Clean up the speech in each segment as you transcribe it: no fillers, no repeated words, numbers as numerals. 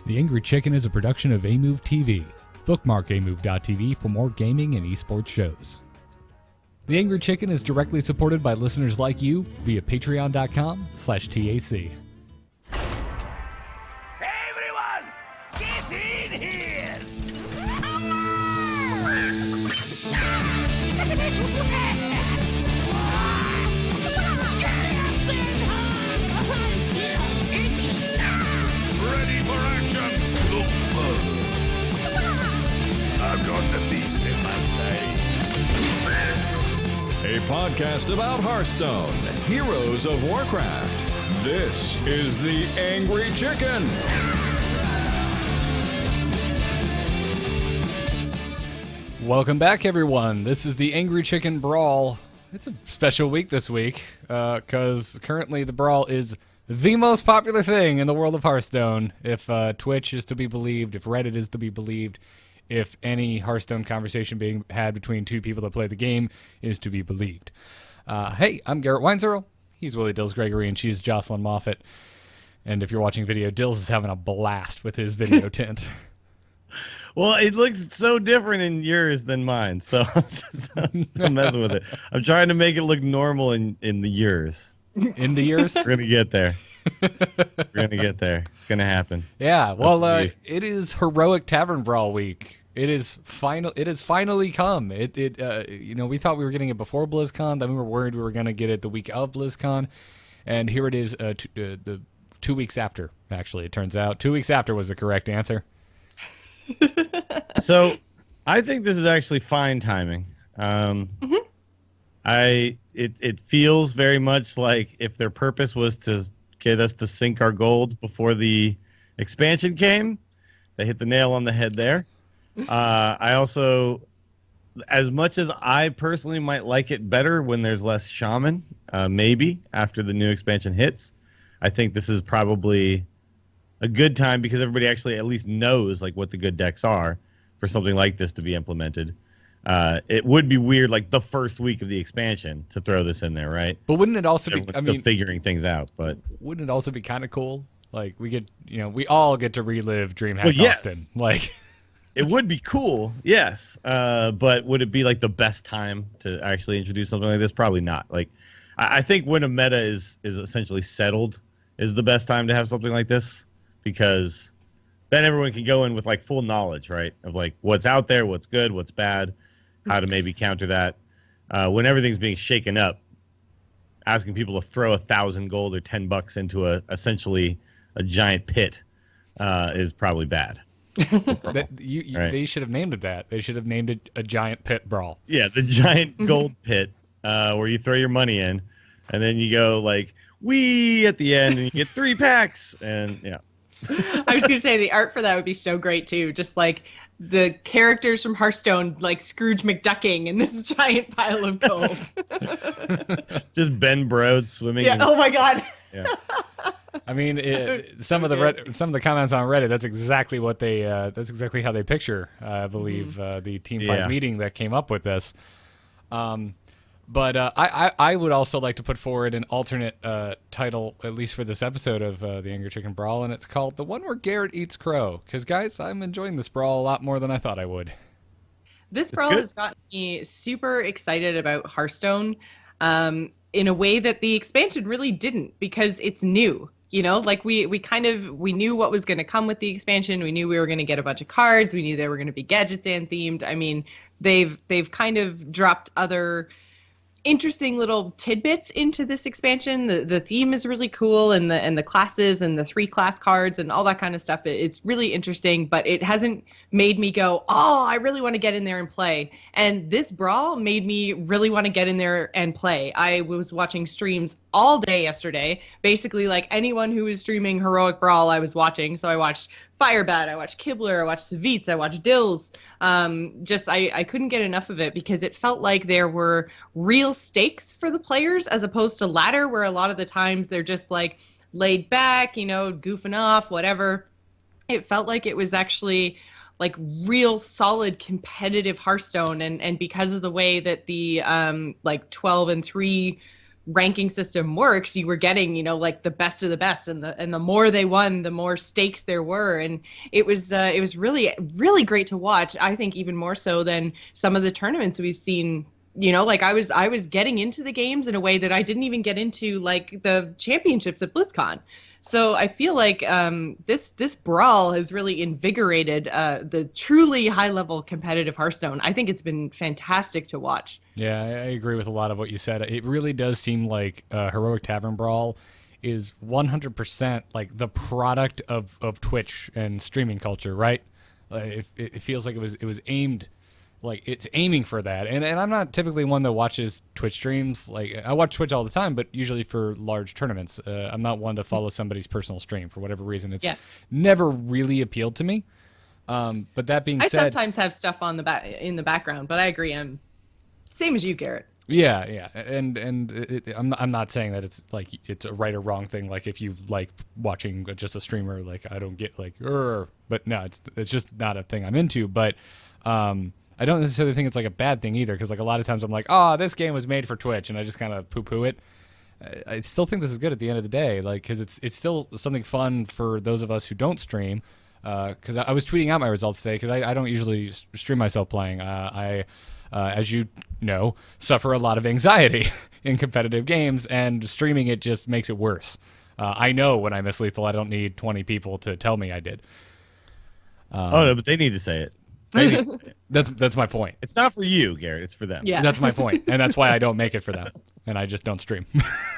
The Angry Chicken is a production of Amove TV. Bookmark amove.tv for more gaming and esports shows. The Angry Chicken is directly supported by listeners like you via patreon.com/TAC. Everyone, get in here! Ready for action! I've got the beast in my sight. A podcast about Hearthstone, Heroes of Warcraft. This is the Angry Chicken. Welcome back, everyone. This is the Angry Chicken Brawl. It's a special week this week, because currently the Brawl is the most popular thing in the world of Hearthstone. If Twitch is to be believed, if Reddit is to be believed, if any Hearthstone conversation being had between two people that play the game is to be believed. Hey, I'm Garrett Weinzerl. He's Willie Dills Gregory, and she's Jocelyn Moffat. And if you're watching video, Dills is having a blast with his video tint. Well, it looks so different in yours than mine, so I'm still messing with it. I'm trying to make it look normal in the yours. In the years? We're going to get there. We're going to get there. It's going to happen. Yeah, well, it is Heroic Tavern Brawl week. It is finally come. We thought we were getting it before BlizzCon, then we were worried we were going to get it the week of BlizzCon, and here it is the 2 weeks after, actually, it turns out. 2 weeks after was the correct answer. So, I think this is actually fine timing. It feels very much like if their purpose was to get us to sink our gold before the expansion came, they hit the nail on the head there. I also, as much as I personally might like it better when there's less Shaman, maybe after the new expansion hits, I think this is probably a good time because everybody actually at least knows like what the good decks are for something like this to be implemented. It would be weird, like the first week of the expansion, to throw this in there, right? But wouldn't it also be? I mean, figuring things out. But wouldn't it also be kind of cool? Like we all get to relive DreamHack Austin. Like, it would be cool, yes. But would it be like the best time to actually introduce something like this? Probably not. Like, I think when a meta is essentially settled is the best time to have something like this, because then everyone can go in with like full knowledge, right? Of like what's out there, what's good, what's bad, how to maybe counter that. When everything's being shaken up, asking people to throw 1,000 gold or $10 into essentially a giant pit is probably bad. Right? They should have named it that. They should have named it a giant pit brawl. Yeah, the giant gold pit where you throw your money in, and then you go like wee at the end, and you get 3 packs, and yeah. I was going to say the art for that would be so great too. Just like the characters from Hearthstone, like Scrooge McDucking in this giant pile of gold. Just Ben Brode swimming. Yeah. Oh my God. Yeah. I mean, some of the comments on Reddit. That's exactly what they. That's exactly how they picture. I believe the Team Fight meeting that came up with this. But I would also like to put forward an alternate title, at least for this episode of the Angry Chicken Brawl, and it's called The One Where Garrett Eats Crow. Because, guys, I'm enjoying this brawl a lot more than I thought I would. This brawl has gotten me super excited about Hearthstone in a way that the expansion really didn't, because it's new. You know, like we knew what was going to come with the expansion. We knew we were going to get a bunch of cards. We knew they were going to be gadgets and themed. I mean, they've kind of dropped other interesting little tidbits into this expansion. The theme is really cool, and the classes and the 3 class cards and all that kind of stuff. It's really interesting, but it hasn't made me go, oh, I really want to get in there and play. And this brawl made me really want to get in there and play. I was watching streams all day yesterday. Basically, like anyone who was streaming Heroic Brawl, I was watching. So I watched Firebat, I watched Kibler, I watched Savitz, I watched Dills. I couldn't get enough of it because it felt like there were real stakes for the players as opposed to ladder, where a lot of the times they're just like laid back, goofing off, whatever. It felt like it was actually like real solid competitive Hearthstone, and because of the way that the 12 and 3 ranking system works, you were getting, you know, like the best of the best, and the more they won, the more stakes there were, and it was really, really great to watch. I think even more so than some of the tournaments we've seen. You know, like I was getting into the games in a way that I didn't even get into like the championships at BlizzCon. So I feel like this brawl has really invigorated the truly high-level competitive Hearthstone. I think it's been fantastic to watch. Yeah, I agree with a lot of what you said. It really does seem like Heroic Tavern Brawl is 100% like the product of Twitch and streaming culture, right? It feels like it was aimed. Like, it's aiming for that. And I'm not typically one that watches Twitch streams. Like, I watch Twitch all the time, but usually for large tournaments. I'm not one to follow somebody's personal stream for whatever reason. It's never really appealed to me. But that being said... I sometimes have stuff on in the background, but I agree. I'm same as you, Garrett. Yeah. And I'm not saying that it's like it's a right or wrong thing. Like, if you like watching just a streamer, like, I don't get like, but no, it's just not a thing I'm into. But... I don't necessarily think it's like a bad thing either, because like a lot of times I'm like, oh, this game was made for Twitch, and I just kind of poo-poo it. I still think this is good at the end of the day, like, because it's still something fun for those of us who don't stream. Because I was tweeting out my results today, because I don't usually stream myself playing. I as you know, suffer a lot of anxiety in competitive games, and streaming it just makes it worse. I know when I miss lethal, I don't need 20 people to tell me I did. Oh no, but they need to say it. That's my point. It's not for you, Garrett. It's for them. Yeah, that's my point, and that's why I don't make it for them, and I just don't stream.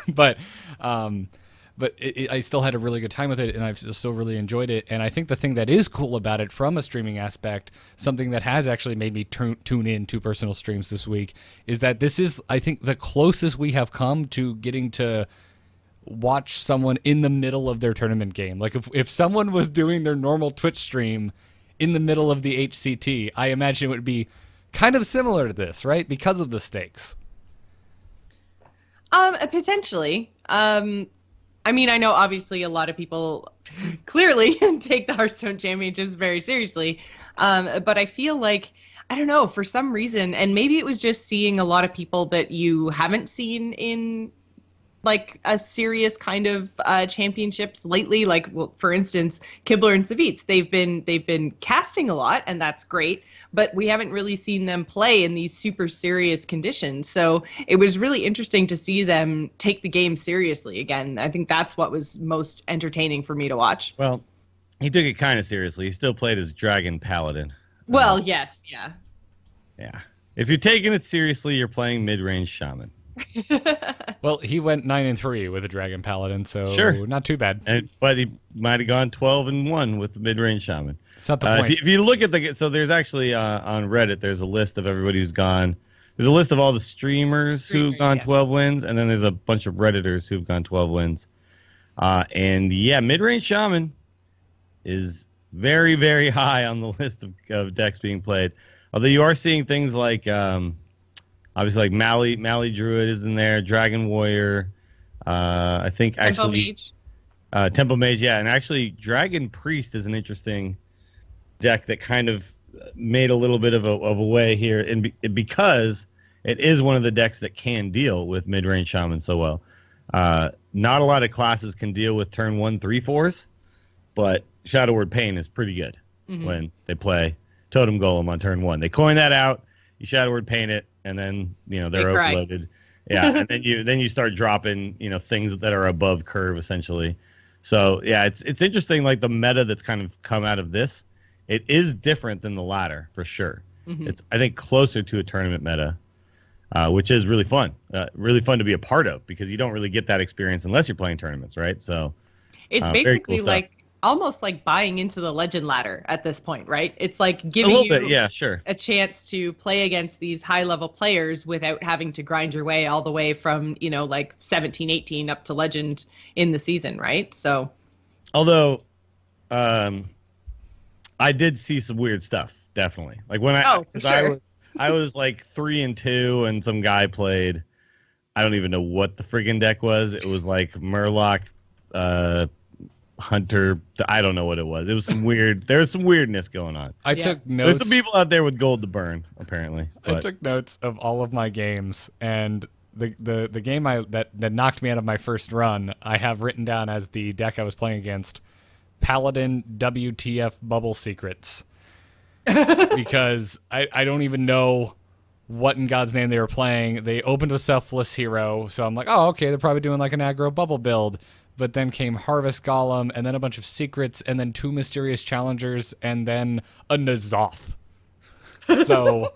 but I still had a really good time with it, and I've still really enjoyed it. And I think the thing that is cool about it, from a streaming aspect, something that has actually made me tune in to personal streams this week, is that this is, I think, the closest we have come to getting to watch someone in the middle of their tournament game. Like, if someone was doing their normal Twitch stream in the middle of the HCT, I imagine it would be kind of similar to this, right? Because of the stakes. Potentially. I mean, I know obviously a lot of people clearly take the Hearthstone Championships very seriously, but I feel like, I don't know, for some reason, and maybe it was just seeing a lot of people that you haven't seen in like a serious kind of championships lately, like, well, for instance, Kibler and Savitz, they've been casting a lot, and that's great, but we haven't really seen them play in these super serious conditions. So it was really interesting to see them take the game seriously again. I think that's what was most entertaining for me to watch. Well, he took it kind of seriously. He still played as Dragon Paladin. Well, yes, yeah. Yeah. If you're taking it seriously, you're playing mid-range Shaman. Well, he went 9-3 with a Dragon Paladin, so sure, not too bad. But he might have gone 12-1 with the mid-range Shaman. It's not the point. If you look at so there's actually on Reddit, there's a list of everybody who's gone. There's a list of all the streamers who've gone 12 wins, and then there's a bunch of Redditors who've gone 12 wins. And yeah, mid-range Shaman is very, very high on the list of decks being played. Although you are seeing things like obviously, like Mali Druid is in there, Dragon Warrior. I think Tempo actually Mage. Tempo Mage, yeah, and actually Dragon Priest is an interesting deck that kind of made a little bit of a way here, and because it is one of the decks that can deal with mid-range Shaman so well. Not a lot of classes can deal with turn 1 3/4s, but Shadow Word Pain is pretty good when they play Totem Golem on turn 1. They coin that out, you Shadow Word Pain it, and then they're overloaded. Yeah, and then you start dropping things that are above curve essentially. So yeah, it's interesting, like the meta that's kind of come out of this. It is different than the latter for sure. It's, I think, closer to a tournament meta, which is really fun. Really fun to be a part of, because you don't really get that experience unless you're playing tournaments, right? So it's basically cool, like almost like buying into the legend ladder at this point, right? It's like giving you a chance to play against these high level players without having to grind your way all the way from, like 17, 18 up to legend in the season, right? So, although I did see some weird stuff, definitely. Like when I was like 3-2, and some guy played, I don't even know what the friggin' deck was. It was like Murloc, Hunter, I don't know what it was. It was some weird. There was some weirdness going on. I took notes. There's some people out there with gold to burn, apparently. I took notes of all of my games, and the game that knocked me out of my first run, I have written down as the deck I was playing against, Paladin WTF Bubble Secrets, because I don't even know what in God's name they were playing. They opened with Selfless Hero, so I'm like, oh, okay, they're probably doing like an aggro bubble build. But then came Harvest Golem, and then a bunch of secrets, and then 2 Mysterious Challengers, and then a N'Zoth. So,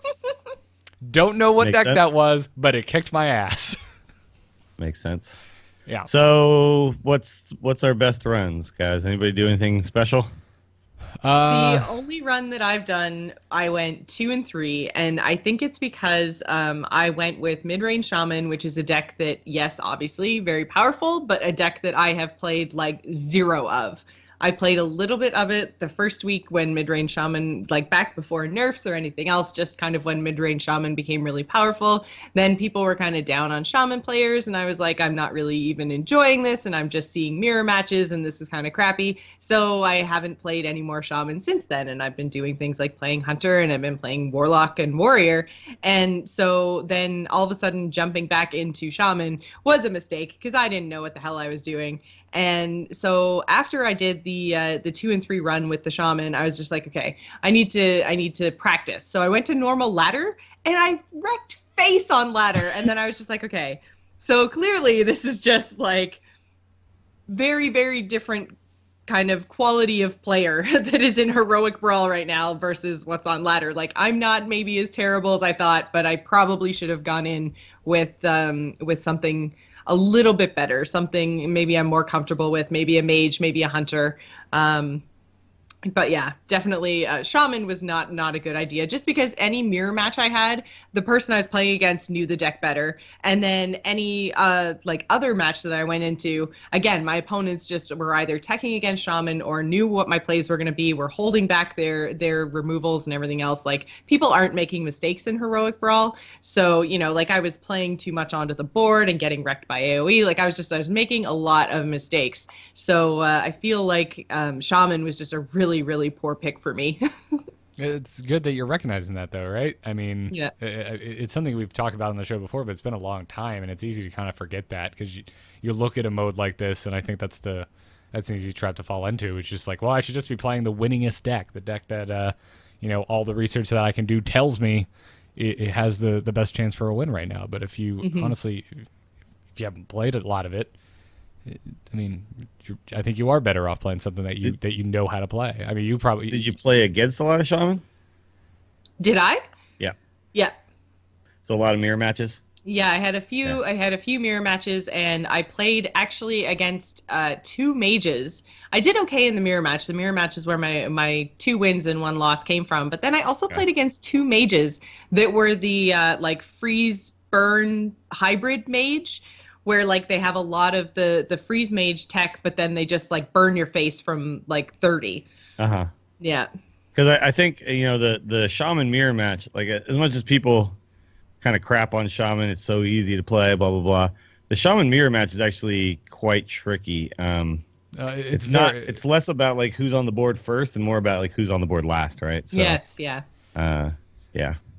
don't know what Makes deck sense. that was, but it kicked my ass. Makes sense. Yeah. So what's our best runs, guys? Anybody do anything special? The only run that I've done, I went 2 and 3, and I think it's because I went with Mid-Range Shaman, which is a deck that, yes, obviously very powerful, but a deck that I have played like 0 of. I played a little bit of it the first week when Mid-Range Shaman, like back before nerfs or anything else, just kind of when Mid-Range Shaman became really powerful. Then people were kind of down on Shaman players, and I was like, I'm not really even enjoying this, and I'm just seeing mirror matches, and this is kind of crappy. So I haven't played any more Shaman since then, and I've been doing things like playing Hunter, and I've been playing Warlock and Warrior. And so then all of a sudden jumping back into Shaman was a mistake because I didn't know what the hell I was doing. And so after I did the 2 and 3 run with the Shaman, I was just like, okay, I need to practice. So I went to normal ladder, and I wrecked face on ladder. And then I was just like, okay, so clearly this is just like very, very different kind of quality of player that is in Heroic Brawl right now versus what's on ladder. Like, I'm not maybe as terrible as I thought, but I probably should have gone in with something a little bit better, something maybe I'm more comfortable with, maybe a mage, maybe a hunter. But yeah, definitely Shaman was not a good idea, just because any mirror match I had, the person I was playing against knew the deck better. And then any like other match that I went into, again, my opponents just were either teching against Shaman or knew what my plays were going to be, were holding back their removals and everything else. Like, people aren't making mistakes in Heroic Brawl. So, you know, like I was playing too much onto the board and getting wrecked by AoE. Like I was making a lot of mistakes. So I feel like Shaman was just a really poor pick for me. It's good that you're recognizing that, though, right? I mean, Yeah. It's something we've talked about on the show before, but it's been a long time, and it's easy to kind of forget that because you look at a mode like this, and I think that's an easy trap to fall into. It's just like, well, I should just be playing the winningest deck, the deck that, you know, all the research that I can do tells me it has the best chance for a win right now. But if you honestly, if you haven't played a lot of it, I mean, I think you are better off playing something that you know how to play. I mean, Did you play against a lot of Shaman? Did I? Yeah. Yeah. So a lot of mirror matches? Yeah, I had a few. Yeah. I had a few mirror matches, and I played actually against 2 mages. I did okay in the mirror match. The mirror match is where my 2 wins and 1 loss came from. But then I also played against 2 mages that were the like freeze burn hybrid mage, where like they have a lot of the freeze mage tech, but then they just like burn your face from like 30. Uh-huh. Yeah. Because I think, you know, the Shaman mirror match, like as much as people kind of crap on Shaman, it's so easy to play, blah, blah, blah. The Shaman mirror match is actually quite tricky. It's less about like who's on the board first and more about like who's on the board last, right? So, Yes, yeah.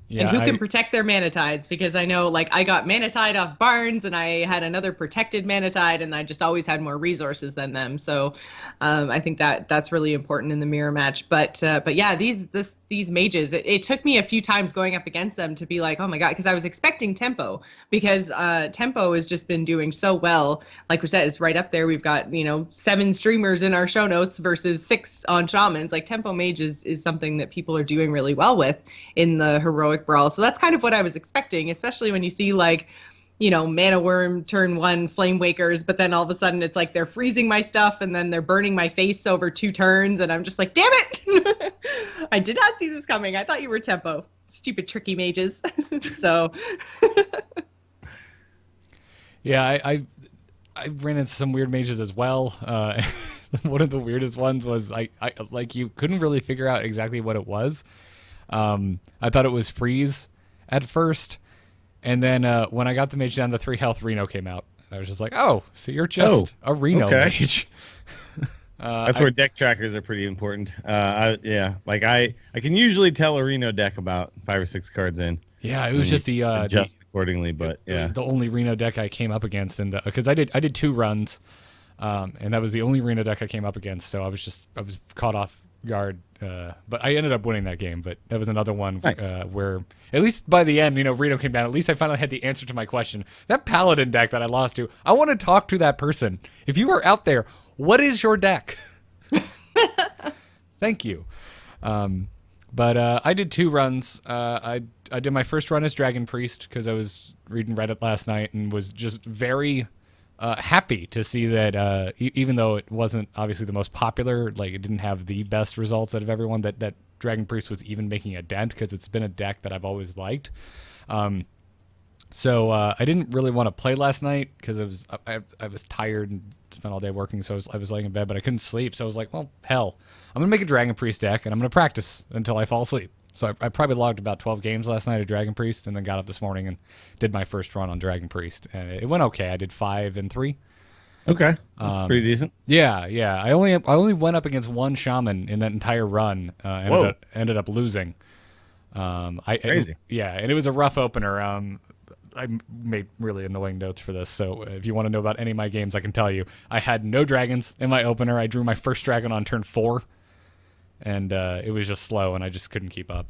Yeah. And who can protect their mana tides? Because I know, like, I got mana tide off Barnes, and I had another protected mana tide, and I just always had more resources than them. So, I think that's really important in the mirror match. But yeah, these mages, it took me a few times going up against them to be like, oh my god, because I was expecting tempo, because tempo has just been doing so well. Like we said, it's right up there. We've got 7 streamers in our show notes versus 6 on Shamans. Like, tempo mage is something that people are doing really well with in the Heroic Brawl. So that's kind of what I was expecting, especially when you see like, Mana Worm turn 1 Flame Wakers, but then all of a sudden it's like they're freezing my stuff and then they're burning my face over 2 turns, and I'm just like, damn it! I did not see this coming. I thought you were tempo. Stupid tricky mages. So yeah, I ran into some weird mages as well. One of the weirdest ones was I like, you couldn't really figure out exactly what it was. I thought it was freeze at first, and then when I got the mage down to 3 health, Reno came out. I was just like, oh, so you're just a Reno mage. That's where deck trackers are pretty important. I can usually tell a Reno deck about 5 or 6 cards in. Yeah, it was just the adjust accordingly, but it was the only Reno deck I came up against, and because I did 2 runs, and that was the only Reno deck I came up against, so I was caught off guard, but I ended up winning that game. But that was another one where, at least by the end, Reno came down. At least I finally had the answer to my question. That Paladin deck that I lost to, I want to talk to that person. If you are out there, what is your deck? Thank you. But I did 2 runs. I did my first run as Dragon Priest because I was reading Reddit last night and was just very happy to see that even though it wasn't obviously the most popular, like it didn't have the best results out of everyone, that Dragon Priest was even making a dent because it's been a deck that I've always liked. So I didn't really want to play last night because I was tired and spent all day working, so I was laying in bed, but I couldn't sleep. So I was like, well, hell, I'm going to make a Dragon Priest deck, and I'm going to practice until I fall asleep. So I probably logged about 12 games last night of Dragon Priest, and then got up this morning and did my first run on Dragon Priest. And it went okay. I did 5 and 3. Okay, that's pretty decent. Yeah. I only went up against 1 Shaman in that entire run. Ended up losing. Crazy. And it was a rough opener. I made really annoying notes for this, so if you want to know about any of my games, I can tell you. I had no dragons in my opener. I drew my first dragon on turn 4, and it was just slow, and I just couldn't keep up.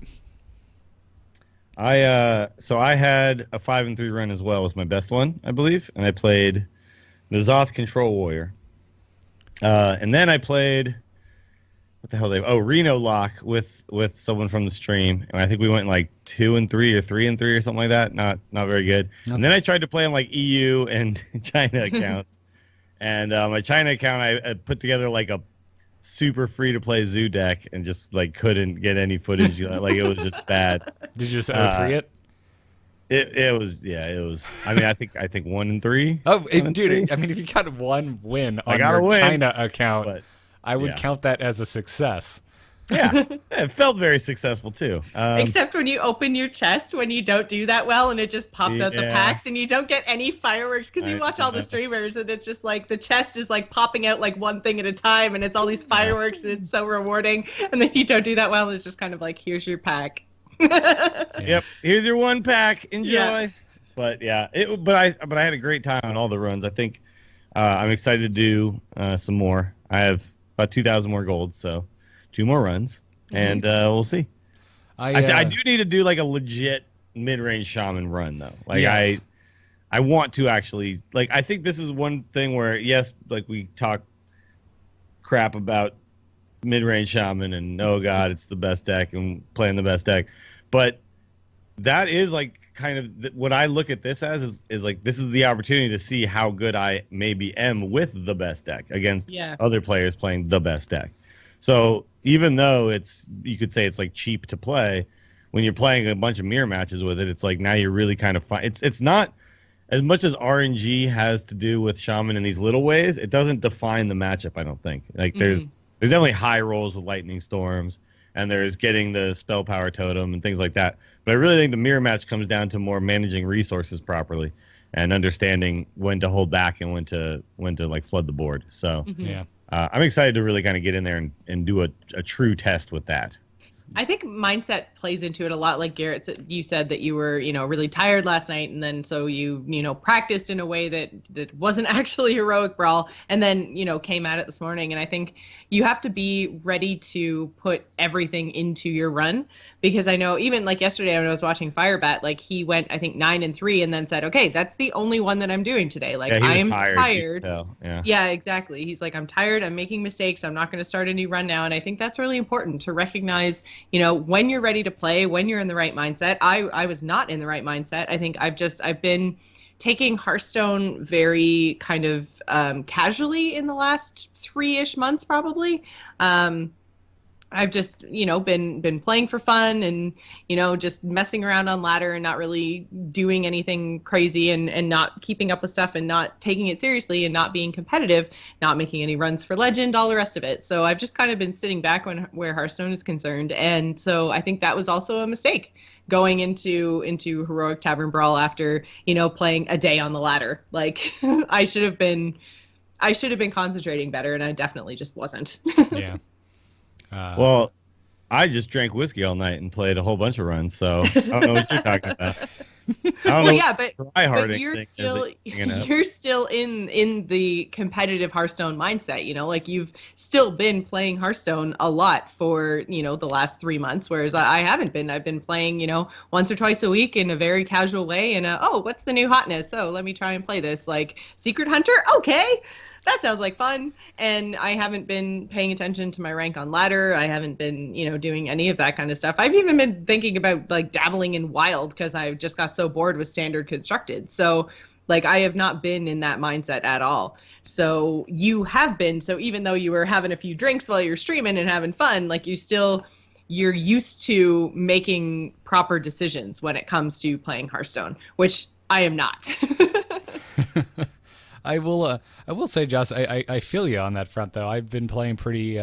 So I had a 5 and 3 run as well as my best one, I believe, and I played the Zoth Control Warrior. And then I played... What the hell Reno Lock with someone from the stream, and I think we went like 2 and 3 or 3 and 3 or something like that. Not very good. Okay. And then I tried to play on like EU and China accounts, and my China account I put together like a super free to play zoo deck and just like couldn't get any footage. Like it was just bad. Did you just 0-3 it? It was. I mean, I think 1 and 3. Oh, dude! I mean, if you got 1 win on your China account. But, I would count that as a success. Yeah, it felt very successful too. Except when you open your chest when you don't do that well and it just pops out the packs and you don't get any fireworks because you watch all the streamers and it's just like the chest is like popping out like one thing at a time and it's all these fireworks and it's so rewarding, and then you don't do that well and it's just kind of like, here's your pack. Yep, here's your 1 pack. Enjoy. Yeah. But yeah, but I had a great time on all the runs. I think I'm excited to do some more. I have about 2,000 more gold, so 2 more runs, and we'll see. I do need to do like a legit mid-range Shaman run though. Like yes. I want to actually, like, I think this is one thing where yes, like we talk crap about mid-range Shaman and oh god, it's the best deck and playing the best deck, but that is like kind of what I look at this as is like this is the opportunity to see how good I maybe am with the best deck against other players playing the best deck. So even though you could say it's like cheap to play, when you're playing a bunch of mirror matches with it, it's like now you're really kind of fun. It's not as much as RNG has to do with Shaman in these little ways. It doesn't define the matchup, I don't think. Like there's definitely high rolls with Lightning Storms, and there's getting the spell power totem and things like that. But I really think the mirror match comes down to more managing resources properly and understanding when to hold back and when to like flood the board. So I'm excited to really kind of get in there and do a true test with that. I think mindset plays into it a lot. Like Garrett, you said that you were, really tired last night, and then so you practiced in a way that wasn't actually Heroic Brawl, and then came at it this morning. And I think you have to be ready to put everything into your run, because I know even like yesterday when I was watching Firebat, like he went I think 9 and 3, and then said, okay, that's the only one that I'm doing today. Like I am tired. Yeah, exactly. He's like, I'm tired. I'm making mistakes. I'm not going to start a new run now. And I think that's really important to recognize. When you're ready to play, when you're in the right mindset. I was not in the right mindset. I think I've been taking Hearthstone very kind of casually in the last 3-ish months, probably. I've just, been playing for fun and, just messing around on ladder and not really doing anything crazy and not keeping up with stuff and not taking it seriously and not being competitive, not making any runs for Legend, all the rest of it. So I've just kind of been sitting back where Hearthstone is concerned. And so I think that was also a mistake going into Heroic Tavern Brawl after, playing a day on the ladder. Like I should have been concentrating better, and I definitely just wasn't. Yeah. Well, I just drank whiskey all night and played a whole bunch of runs, so I don't know what you're talking about. I don't know Yeah, what but tryharding you're thing is still that you're bringing up. you're still in the competitive Hearthstone mindset, like you've still been playing Hearthstone a lot for, the last 3 months, whereas I haven't been. I've been playing, once or twice a week in a very casual way, and oh, what's the new hotness? Oh, let me try and play this. Like Secret Hunter? Okay. That sounds like fun. And I haven't been paying attention to my rank on ladder. I haven't been, doing any of that kind of stuff. I've even been thinking about like dabbling in wild because I just got so bored with standard constructed. So like I have not been in that mindset at all. So you have been. So even though you were having a few drinks while you're streaming and having fun, like you're used to making proper decisions when it comes to playing Hearthstone, which I am not. I will say, Joss, I feel you on that front though. I've been playing pretty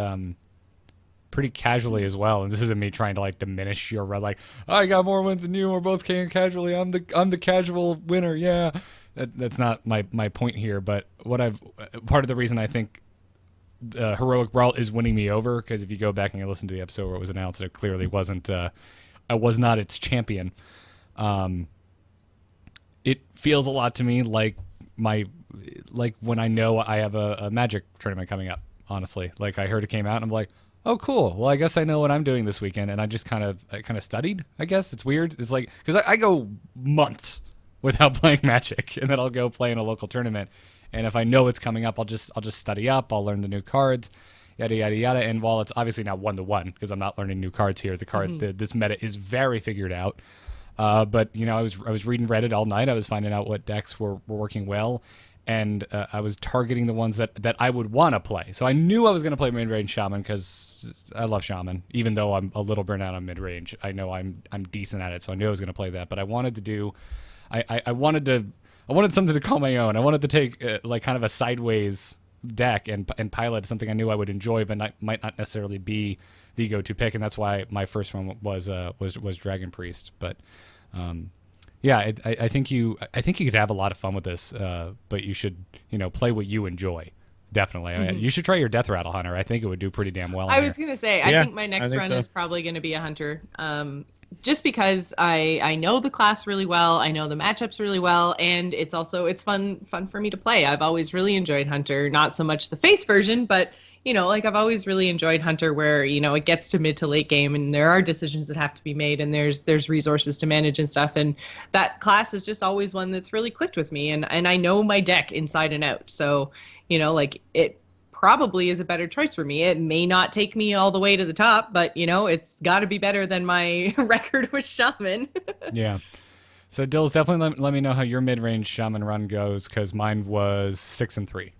casually as well, and this isn't me trying to like diminish your run. Like I got more wins than you. We're both playing casually. I'm the casual winner. Yeah, that's not my point here. But part of the reason I think Heroic Brawl is winning me over, because if you go back and you listen to the episode where it was announced, it clearly wasn't. I was not its champion. It feels a lot to me like when I know I have a Magic tournament coming up, honestly. Like I heard it came out and I'm like, oh cool, well I guess I know what I'm doing this weekend, and I just kind of studied, I guess. It's weird. It's like, because I go months without playing Magic, and then I'll go play in a local tournament, and if I know it's coming up, I'll just study up, I'll learn the new cards, yada yada yada. And while it's obviously not 1-to-1 because I'm not learning new cards here, this meta is very figured out. But I was reading Reddit all night. I was finding out what decks were working well, and I was targeting the ones that I would want to play. So I knew I was going to play mid-range Shaman because I love Shaman, even though I'm a little burnt out on mid-range. I know I'm decent at it, so I knew I was going to play that. But I wanted to do, I wanted something to call my own. I wanted to take like kind of a sideways deck and pilot something I knew I would enjoy, but might not necessarily be the go-to pick, and that's why my first one was Dragon Priest. But yeah, I think you could have a lot of fun with this, but you should play what you enjoy. Definitely. I mean, you should try your Death Rattle Hunter. I think it would do pretty damn well. I was gonna say, I think my next run is probably gonna be a Hunter. Just because I know the class really well, I know the matchups really well, and it's fun for me to play. I've always really enjoyed Hunter, not so much the face version, but like I've always really enjoyed Hunter, where it gets to mid to late game and there are decisions that have to be made, and there's resources to manage and stuff, and that class is just always one that's really clicked with me, and I know my deck inside and out. So like it probably is a better choice for me. It may not take me all the way to the top, but it's got to be better than my record with Shaman. Yeah. So Dills, definitely let me know how your mid-range Shaman run goes, because mine was 6-3.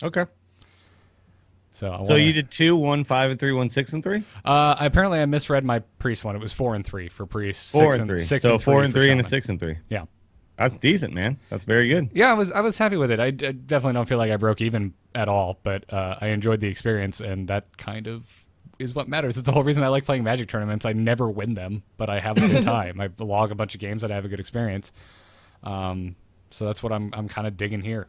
Okay. So you did 2, 1, 5 and 3, 1, 6 and 3. Apparently I misread my Priest one. It was 4 and 3 for Priest. 4 and 3. So 4 and 3 and a 6 and 3. Yeah. That's decent, man. That's very good. Yeah, I was happy with it. I definitely don't feel like I broke even at all, but I enjoyed the experience, and that kind of is what matters. It's the whole reason I like playing Magic tournaments. I never win them, but I have a good time. I log a bunch of games that I have a good experience. So that's what I'm kind of digging here.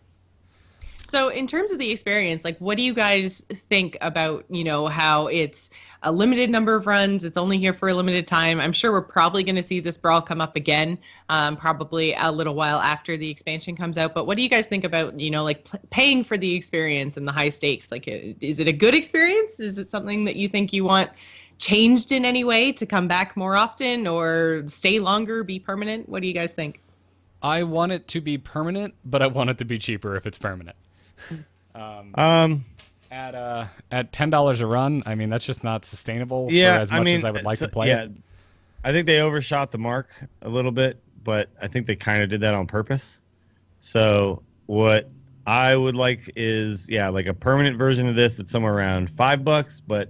So in terms of the experience, like what do you guys think about, how it's a limited number of runs, it's only here for a limited time. I'm sure we're probably going to see this brawl come up again, probably a little while after the expansion comes out. But what do you guys think about, like paying for the experience and the high stakes? Like, is it a good experience? Is it something that you think you want changed in any way to come back more often or stay longer, be permanent? What do you guys think? I want it to be permanent, but I want it to be cheaper if it's permanent. At $10 a run, I mean that's just not sustainable for as much as I would like to play it. I think they overshot the mark a little bit, but I think they kind of did that on purpose. So what I would like is like a permanent version of this that's somewhere around $5, but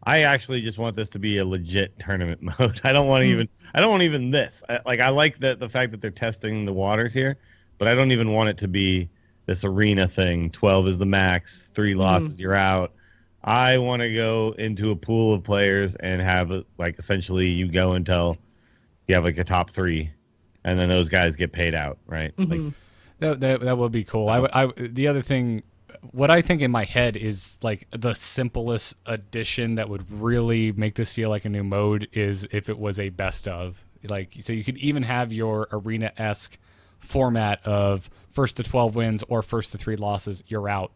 I actually just want this to be a legit tournament mode. I don't want even this. I like the fact that they're testing the waters here, but I don't even want it to be this arena thing. 12 is the max, 3 losses, you're out. I want to go into a pool of players and have essentially you go until you have a top 3, and then those guys get paid out, right? That would be cool. The other thing what I think in my head is like the simplest addition that would really make this feel like a new mode is if it was a best of. Like, so you could even have your arena-esque format of first to 12 wins or first to 3 losses, you're out.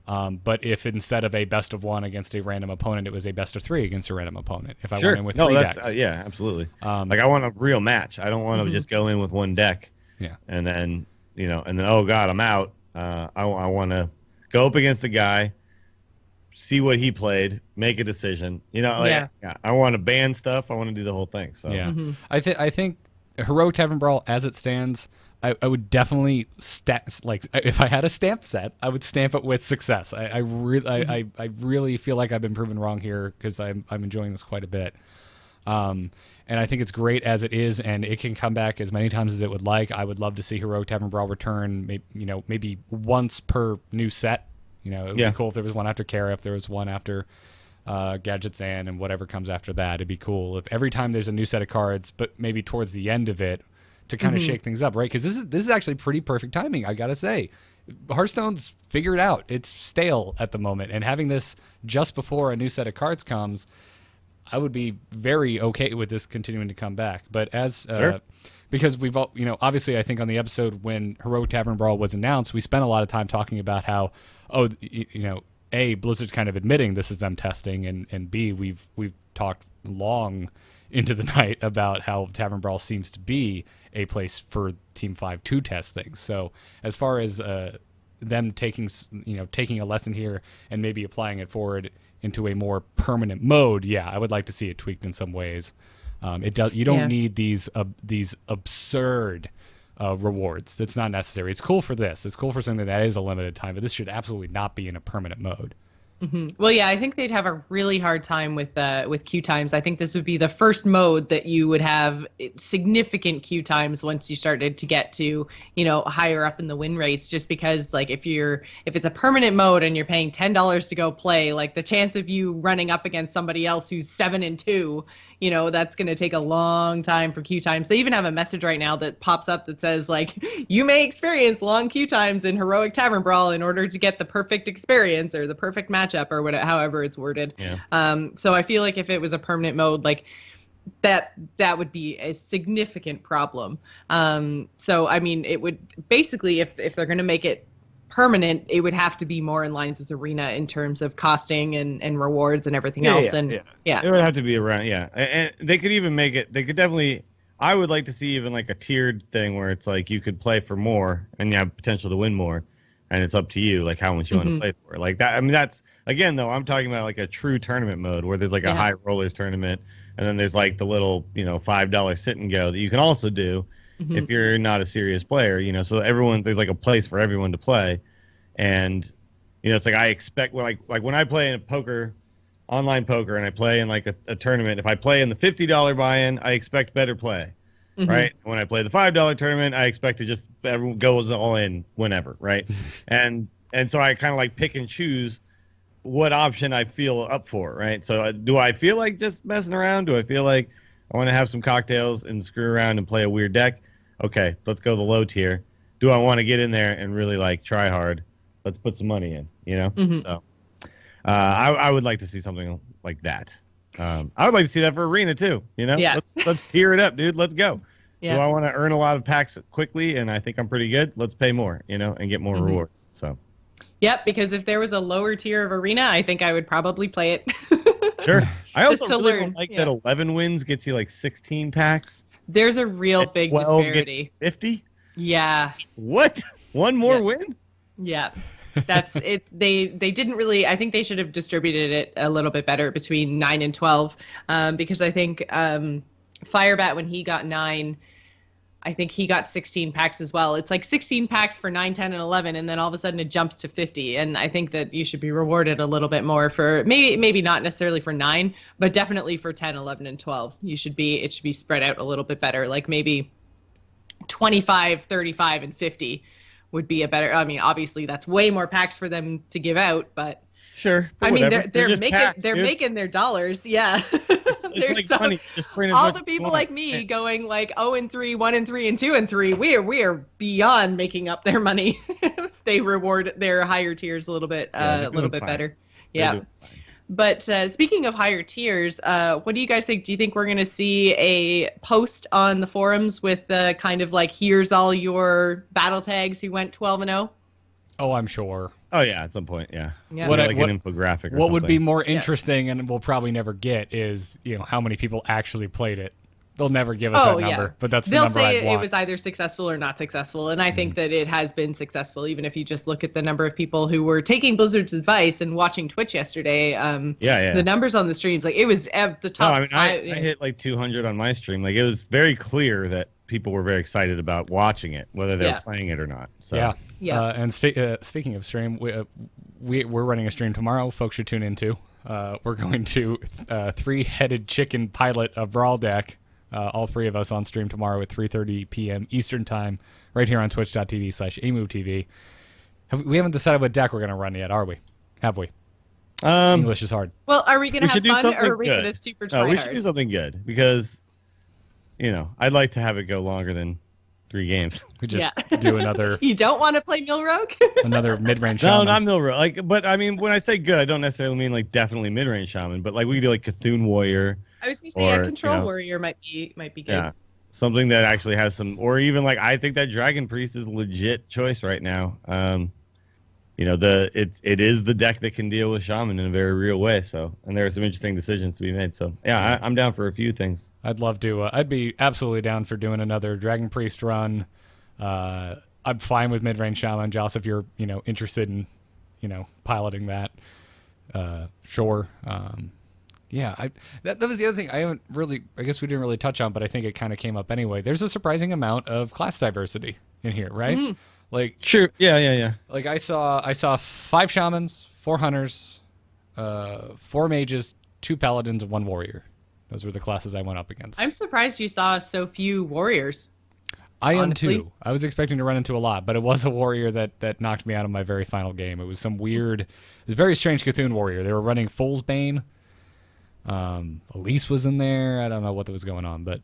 But if instead of a best of 1 against a random opponent, it was a best of 3 against a random opponent. If I went in with 3 decks. Yeah, absolutely. Like I want a real match. I don't want to just go in with one deck. Yeah. And then, oh God, I'm out. I want to go up against the guy, see what he played, make a decision. I want to ban stuff. I want to do the whole thing. So yeah, I think Heroic Tavern Brawl as it stands, I would definitely if I had a stamp set, I would stamp it with success. I really feel like I've been proven wrong here because I'm enjoying this quite a bit. And I think it's great as it is, and it can come back as many times as it would like. I would love to see Heroic Tavern Brawl return, maybe once per new set. It would be cool if there was one after Kara, if there was one after Gadget Zan, and whatever comes after that. It'd be cool if every time there's a new set of cards, but maybe towards the end of it, to kind of shake things up, right? Because this is actually pretty perfect timing, I gotta say. Hearthstone's figured out. It's stale at the moment, and having this just before a new set of cards comes, I would be very okay with this continuing to come back. But as because we've all, obviously I think on the episode when Heroic Tavern Brawl was announced, we spent a lot of time talking about how, A, Blizzard's kind of admitting this is them testing, and B, we've talked long into the night about how Tavern Brawl seems to be a place for Team 5 to test things. So as far as them taking a lesson here and maybe applying it forward into a more permanent mode, I would like to see it tweaked in some ways. You don't need these absurd rewards. That's not necessary. It's cool for this. It's cool for something that is a limited time, but this should absolutely not be in a permanent mode. Well, yeah, I think they'd have a really hard time with queue times. I think this would be the first mode that you would have significant queue times once you started to get to, higher up in the win rates, just because like if it's a permanent mode and you're paying $10 to go play, like the chance of you running up against somebody else who's 7-2, that's going to take a long time for queue times. They even have a message right now that pops up that says like, you may experience long queue times in Heroic Tavern Brawl in order to get the perfect experience or the perfect matchup or whatever, however it's worded. Yeah. So I feel like if it was a permanent mode, like that would be a significant problem. So I mean, it would basically, if they're going to make it permanent, it would have to be more in lines with Arena in terms of costing and rewards and everything else. It would have to be around. And they could even make it. They could definitely. I would like to see even like a tiered thing where it's like you could play for more and you have potential to win more, and it's up to you like how much you want to play for. Like that. I mean, that's again though. I'm talking about like a true tournament mode where there's like a high rollers tournament, and then there's like the little $5 sit and go that you can also do. If you're not a serious player, so there's like a place for everyone to play. And, it's like I expect, like when I play in online poker, and I play in like a tournament, if I play in the $50 buy-in, I expect better play, right? When I play the $5 tournament, I expect to just everyone goes all in whenever, right? and so I kind of like pick and choose what option I feel up for, right? So do I feel like just messing around? Do I feel like I want to have some cocktails and screw around and play a weird deck? Okay, let's go the low tier. Do I want to get in there and really like try hard? Let's put some money in, So I would like to see something like that. I would like to see that for Arena too, Yeah. Let's tier it up, dude. Let's go. Yeah. Do I want to earn a lot of packs quickly and I think I'm pretty good? Let's pay more, and get more rewards. So. Yep, because if there was a lower tier of Arena, I think I would probably play it. Sure. I Just also to really learn. like that 11 wins gets you like 16 packs. There's a real big 12 disparity. gets 50? Yeah. What? One more win? Yeah. That's it. They didn't really. I think they should have distributed it a little bit better between 9 and 12, because I think Firebat, when he got 9, I think he got 16 packs as well. It's like 16 packs for 9, 10, and 11, and then all of a sudden it jumps to 50. And I think that you should be rewarded a little bit more for maybe not necessarily for 9, but definitely for 10, 11, and 12. It should be spread out a little bit better. Like maybe 25, 35, and 50 would be a better. I mean, obviously that's way more packs for them to give out, but sure. I mean, they're just making packs, making their dollars. Yeah. It's like money. Just print as all much the as people you like want. me going like 0 and 3, 1 and 3, and 2 and 3. We are beyond making up their money. they reward their higher tiers a little bit better. Yeah. But speaking of higher tiers, what do you guys think? Do you think we're going to see a post on the forums with kind of like, here's all your battle tags who went 12-0? Oh, I'm sure. Oh yeah, at some point, yeah. Yeah. What Like an infographic. Or What would be something. more interesting, and we'll probably never get, is how many people actually played it. They'll never give us that number, but that's the They'll number say I'd want. it was either successful or not successful, and I think that it has been successful, even if you just look at the number of people who were taking Blizzard's advice and watching Twitch yesterday. The numbers on the streams, like, it was at the top. I hit like 200 on my stream. Like, it was very clear that people were very excited about watching it, whether they're playing it or not. So yeah. And speaking of stream, we're running a stream tomorrow. Folks should tune into. We're going to three-headed chicken pilot a brawl deck. All three of us on stream tomorrow at 3:30 p.m. Eastern time, right here on twitch.tv/amovetv. We haven't decided what deck we're going to run yet, are we? Have we? English is hard. Well, are we going to have fun, or are we going to super try we should do something good, because, I'd like to have it go longer than 3 games. We just do another... You don't want to play Mill Rogue? Another mid-range No, Shaman. not Mill Rogue. But I mean, when I say good, I don't necessarily mean like definitely mid-range Shaman, but like we could do like Cthulhu Warrior. I was going to say a Control Warrior might be good. Yeah, something that actually has some, or even like, I think that Dragon Priest is a legit choice right now. It is the deck that can deal with Shaman in a very real way. So, and there are some interesting decisions to be made. So, yeah, I'm down for a few things. I'd love to. I'd be absolutely down for doing another Dragon Priest run. I'm fine with mid-range Shaman, Joss, if you're interested in piloting that. Sure. That was the other thing I guess we didn't really touch on, but I think it kind of came up anyway. There's a surprising amount of class diversity in here, right? Mm-hmm. Like, sure, yeah. Like I saw 5 Shamans, 4 Hunters, 4 Mages, 2 Paladins, and 1 Warrior. Those were the classes I went up against. I'm surprised you saw so few Warriors. I honestly. am too. I was expecting to run into a lot, but it was a Warrior that knocked me out of my very final game. It was some weird, it was a very strange Cthulhu Warrior. They were running Fool's Bane. Elise was in there. I don't know what was going on, but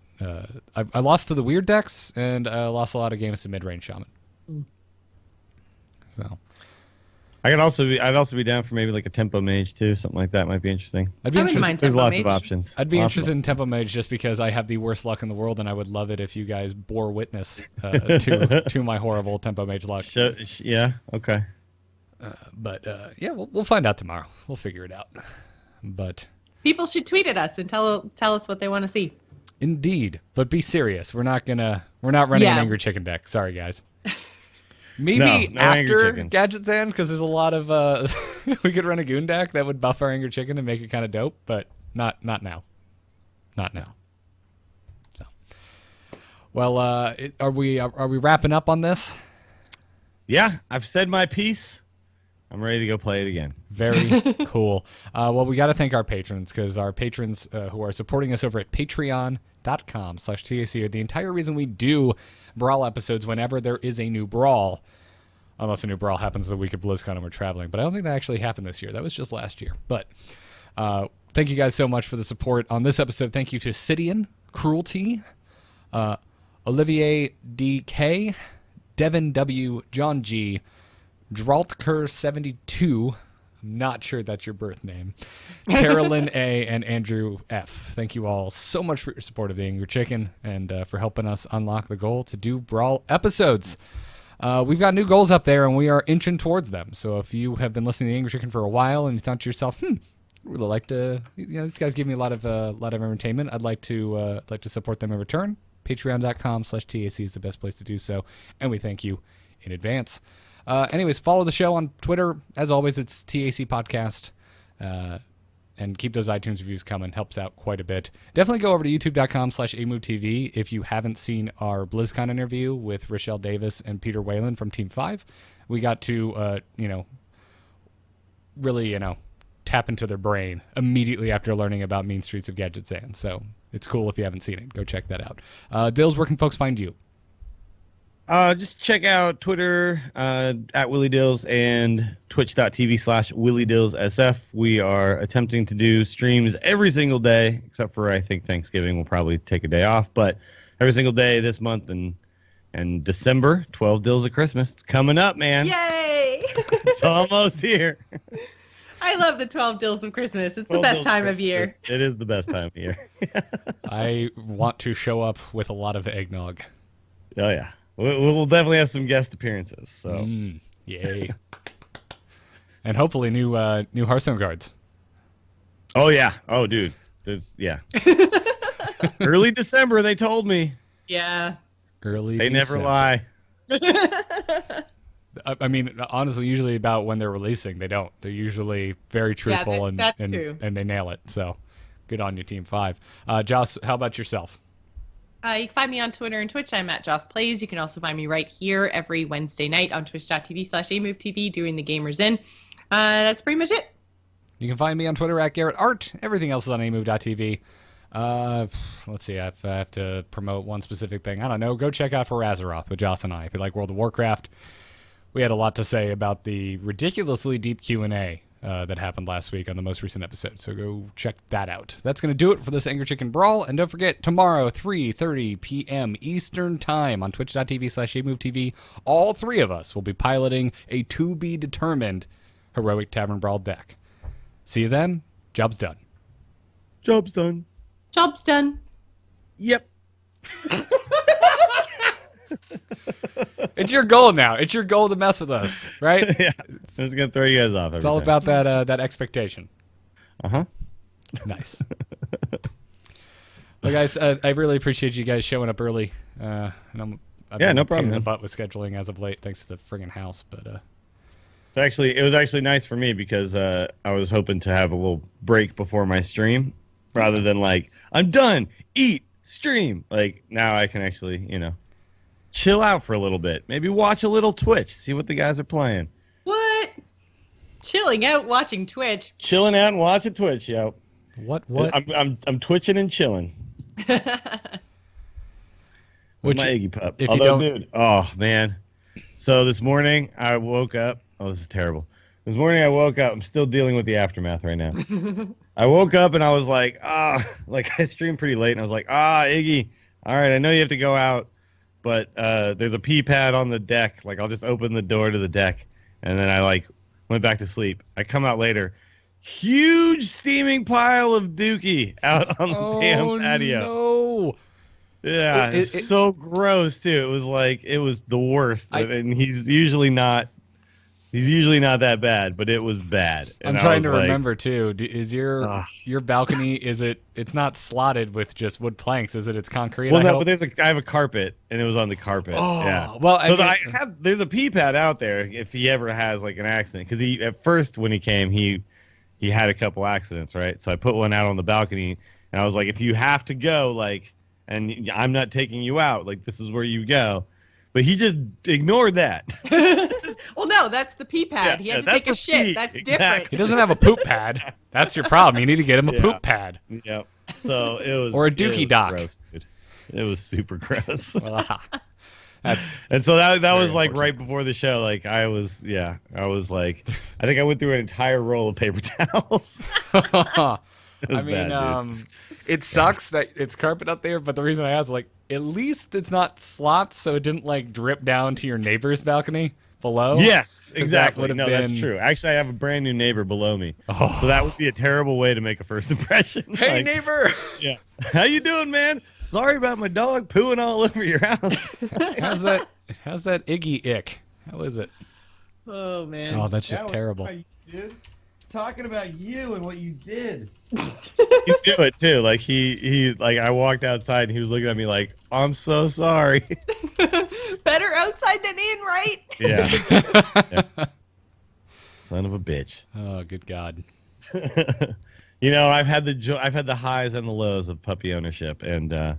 I lost to the weird decks, and I lost a lot of games to mid-range Shaman. So I'd also be down for maybe like a Tempo Mage too, something like that might be interesting. I'd be interested. There's lots of options. I'd be interested in Tempo Mage just because I have the worst luck in the world, and I would love it if you guys bore witness to my horrible Tempo Mage luck. Yeah. Okay. But we'll find out tomorrow. We'll figure it out. But people should tweet at us and tell us what they want to see. Indeed, but be serious. We're not running an Angry Chicken deck. Sorry, guys. Maybe no after Gadget Sand, because there's a lot of we could run a Goon deck that would buff our Angry Chicken and make it kind of dope, but not now. Not now. So, well, are we wrapping up on this? Yeah, I've said my piece. I'm ready to go play it again. Very cool. Well, we got to thank our patrons, because our patrons who are supporting us over at patreon.com/TAC are the entire reason we do Brawl episodes whenever there is a new Brawl. Unless a new Brawl happens the week of BlizzCon and we're traveling. But I don't think that actually happened this year. That was just last year. But thank you guys so much for the support on this episode. Thank you to Sidian, Cruelty, Olivier D.K., Devin W., John G., Draltker72, I'm not sure that's your birth name, Carolyn A., and Andrew F. Thank you all so much for your support of the Angry Chicken and for helping us unlock the goal to do Brawl episodes. We've got new goals up there, and we are inching towards them. So if you have been listening to the Angry Chicken for a while and you thought to yourself, I'd really like to, these guys give me a lot of entertainment. I'd like to support them in return. Patreon.com/TAC is the best place to do so, and we thank you in advance. Anyways, follow the show on Twitter. As always, it's TAC Podcast. And keep those iTunes reviews coming. Helps out quite a bit. Definitely go over to youtube.com/amovetv if you haven't seen our BlizzCon interview with Rochelle Davis and Peter Whalen from Team 5. We got to, really, tap into their brain immediately after learning about Mean Streets of Gadget Sand. So it's cool if you haven't seen it. Go check that out. Dills, where can folks find you? Just check out Twitter at Willie Dills and twitch.tv/WillieDillsSF. We are attempting to do streams every single day, except for I think Thanksgiving. We'll probably take a day off, but every single day this month and December, 12 Dills of Christmas. It's coming up, man. Yay! It's almost here. I love the 12 Dills of Christmas. It's the 12 best Dills time of Christmas. year. It is the best time of year. I want to show up with a lot of eggnog. Oh yeah, we'll definitely have some guest appearances. So Yay. And hopefully new Hearthstone cards. oh yeah, oh dude, early December they told me. Yeah. Early They never December. lie. I mean, honestly, usually about when they're releasing, they don't. They're usually very truthful that's and true. they nail it. So good on you, Team 5. Joss, how about yourself? You can find me on Twitter and Twitch. I'm at Joss Plays. You can also find me right here every Wednesday night on twitch.tv/AMoveTV doing the Gamers In. That's pretty much it. You can find me on Twitter at Garrett Art. Everything else is on amove.tv. Let's see. I have to promote one specific thing. I don't know. Go check out For Azeroth with Joss and I. If you like World of Warcraft, we had a lot to say about the ridiculously deep Q&A that happened last week on the most recent episode. So go check that out. That's going to do it for this Angry Chicken Brawl. And don't forget, tomorrow, 3:30 p.m. Eastern Time on twitch.tv/AMoveTV, all three of us will be piloting a to-be-determined Heroic Tavern Brawl deck. See you then. Job's done. Job's done. Job's done. Yep. It's your goal now. It's your goal to mess with us, right? Yeah. I'm just gonna throw you guys off. It's all about that expectation. Uh-huh. Nice. Well, guys, I really appreciate you guys showing up early. And I've been no a pain problem, in the man. butt with scheduling as of late, thanks to the friggin' house. But It was actually nice for me because I was hoping to have a little break before my stream, rather than like I'm done, eat, stream. Like now I can actually, chill out for a little bit. Maybe watch a little Twitch, see what the guys are playing. What? Chilling out watching Twitch. Chilling out and watching Twitch, yo. what? I'm twitching and chilling. With my Iggy Pup. if you don't- dude, oh man. So this morning I woke up. Oh, this is terrible. This morning I woke up. I'm still dealing with the aftermath right now. I woke up and I was like, like I streamed pretty late and I was like, Iggy, all right, I know you have to go out, but there's a pee pad on the deck. Like I'll just open the door to the deck, and then I like went back to sleep. I come out later, huge steaming pile of dookie out on the damn patio. No. Yeah, it's so gross too. It was the worst. And he's usually not that bad, but it was bad. And I'm trying to remember too. Is your balcony? It's not slotted with just wood planks? Is it? It's concrete. Well, no, but I have a carpet, and it was on the carpet. Oh, yeah. well, there's a pee pad out there if he ever has like an accident. Because at first when he came, he had a couple accidents, right? So I put one out on the balcony, and I was like, if you have to go, like, and I'm not taking you out, like this is where you go. But he just ignored that. Well, no, that's the pee pad. He had to take a shit. pee. That's Exactly. different. he doesn't have a poop pad. That's your problem. You need to get him a poop pad. Yep. So it was Or a dookie dock. Gross, dude. It was super gross. That's And so that was like unfortunate. right before the show. Like I was like, I think I went through an entire roll of paper towels. I mean, it sucks that it's carpet up there, but the reason I asked, like, at least it's not slots, so it didn't like drip down to your neighbor's balcony below. Yes, 'Cause that exactly. would've No, that's been- true. Actually, I have a brand new neighbor below me, Oh. so that would be a terrible way to make a first impression. Hey, Like, neighbor. Yeah. How you doing, man? Sorry about my dog pooing all over your house. How's that Iggy ick? How is it? Oh man. Oh, that's just terrible. Dude. Talking about you and what you did. You do it too. Like he like I walked outside and he was looking at me like, I'm so sorry. Better outside than in, right? Yeah. Yeah. Son of a bitch. Oh, good God. I've had the highs and the lows of puppy ownership, and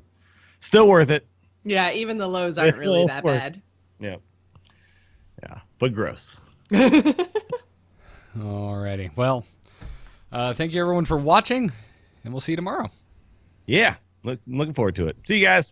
still worth it. Yeah, even the lows aren't really that bad. Yeah. Yeah, but gross. Alrighty. Well, thank you everyone for watching, and we'll see you tomorrow. Yeah, looking forward to it. See you guys.